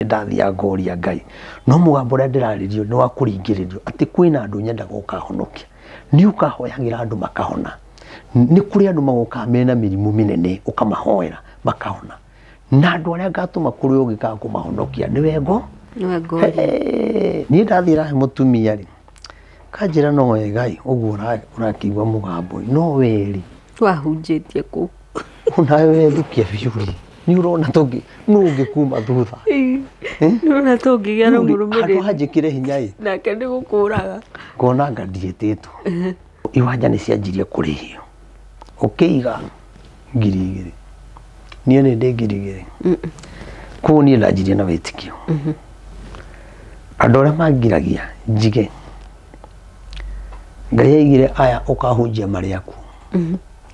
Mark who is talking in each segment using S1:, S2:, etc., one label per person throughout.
S1: ndathia ngoria Ngai no mugambo ria ndiraririo ni wa kuringiririo ati kwina andu nyenda gukahonokia ni ukahoyagira andu makahona ni kuri andu magoka mena mirimu minene ukamahoera makahona na andu aria ngatuma kuri ugikaga kumahonokia ni wengo ni ndathira he mutumia ri kanjira no Ngai uguo urakigwa mugambo no weri
S2: wahunjitie ku
S1: unawe thukia biuri ni urona tongi nungi kuma thutha
S2: nuna tongi gya no murumire
S1: ando hajikire hinya i
S2: nake ndi gukuraga
S1: kona ngadietetwo iwanja ni cianjirie kurihio ukiiga ngirigiri nie ni ndingirigiri ku ni ndajirie na wetikio andore magiragia njige Ngai aigire aya ukahunjia mari yaku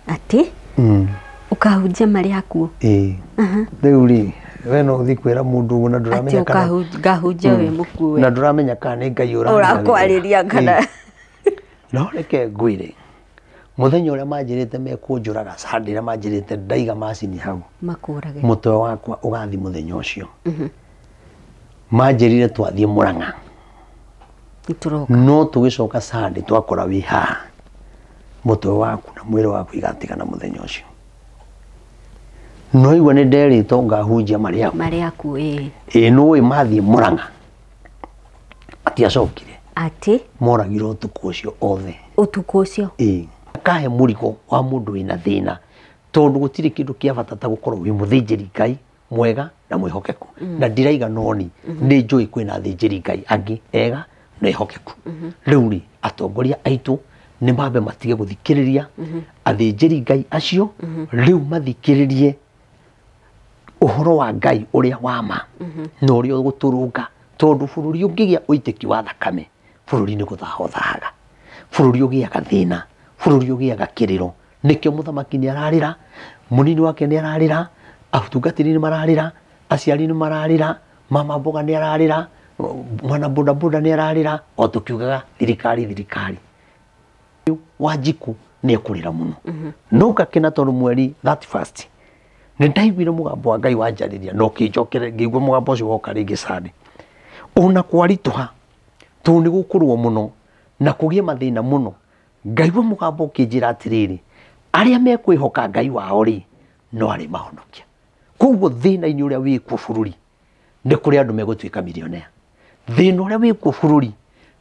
S2: ati ukahunjia mari yaku
S1: riu ri we no uthi kwira mundu na nduramenya
S2: kana ngahunjia we mukuwe
S1: na nduramenya kana ni Ngai
S2: urakwariria kana
S1: no reke ngwire muthenya uria manjirite mekunjuraga sandira manjirite ndaiga macini hau
S2: makurage
S1: mutwe wakwa ugathi muthenya ucio manjirire twathie Murang'a no tugicoka sande twakora wi ha mutwe waku na mwiri waku igatigana muthenya ucio no igwa ni nderito ngahunjia mari
S2: yaku
S1: no mathie Murang'a ati acokire
S2: ati
S1: moragirwo utuku ucio othe
S2: utuku ucio
S1: kahe murigo wa mundu wina thina tondu gutiri kindu kia bata ta gukorwo wi muthinjiri Ngai mwega na mwihokeku na ndiraiga noni ni njui kwina thinjiri Ngai angi ega na ihokeku riu ri atongoria aitu ni mambe matige guthikiriria athinjiri Ngai acio riu mathikiririe uhoro wa Ngai uria wama no uri guturunga tondu bururi ungigia uitiki wa thakame bururi ni guthahothaga bururi ugiaga thina bururi ugiaga kiriro nikio muthamaki ni ararira munini wake ni ararira atungatiri ni mararira aciari ni mararira mama mboga ni ararira mwana boda ni ararira o tukiugaga thirikari Wanjiku ni ekurira muno no gakena tondu mweri 31 ni ndaiguire mugambo wa Ngai wanjariria no kinjokere ngigwa mugambo ucio woka ringi sande ona kwarituha tu ni gukurwo muno na kugie mathina muno ngaigwa mugambo ukinjira atiriri aria mekwihoka Ngai wao ri no ari mahonokia koguo thina ini uria wi ku bururi ni kuri andu megutwika milionea thina uria wi ku bururi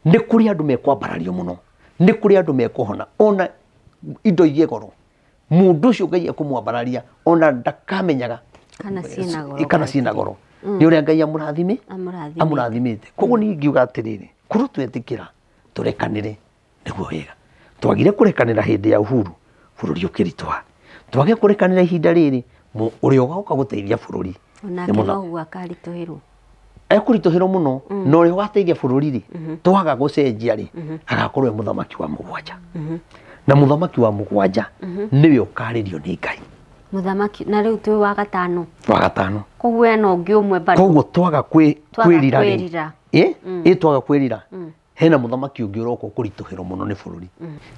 S1: ni kuri andu mekwambarario muno ni kuri andu mekuhona ona indo igegoro mundu ucio Ngai akumwambararia ona ndakamenyaga kana ciina goro ni uria Ngai amurathimite koguo ni ngiuga atiriri kuru twetikira turekanire niguo wega twagire kurekanira hindi ya uhuru bururi ukirituha twage kurekanira ihinda riri uri ugoka guteithia bururi
S2: onake no gwakarituhirwo
S1: ekurituhirwo muno no uri ugateithia bururi ri twaga gucenjia ri agakorwo muthamaki wa mugwanja na muthamaki wa mugwanja niwe ukaririo ni Ngai
S2: muthamaki na riu twi wa gatano
S1: koguo
S2: no ngi umwe bado
S1: koguo twaga kwirira twaga kwirira hena muthamaki ungi uroko kurituhirwo muno ni bururi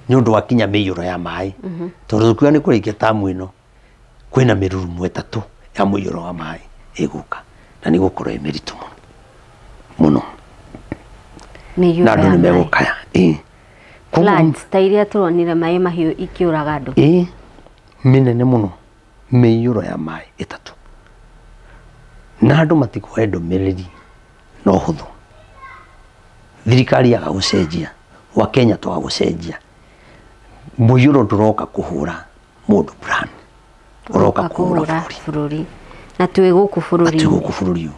S1: ni undu wa kinya miyuro ya mai tondu kuya ni kurikia tamu ino kwina mirurumu etatu ya miyuro wa mai iguka na ni gukorwo emeritu muno
S2: na
S1: andu ni megukaya
S2: floods tairia turonire mai mahiu ikiuraga andu
S1: minene muno miyuro ya mai etatu na andu matikuhe ndumiriri no huthu thirikari yaga gucenjia wa Kenya twaga gucenjia muyuro nduroka kuhura mundu plan uroka kuhura
S2: bururi na twi guku bururi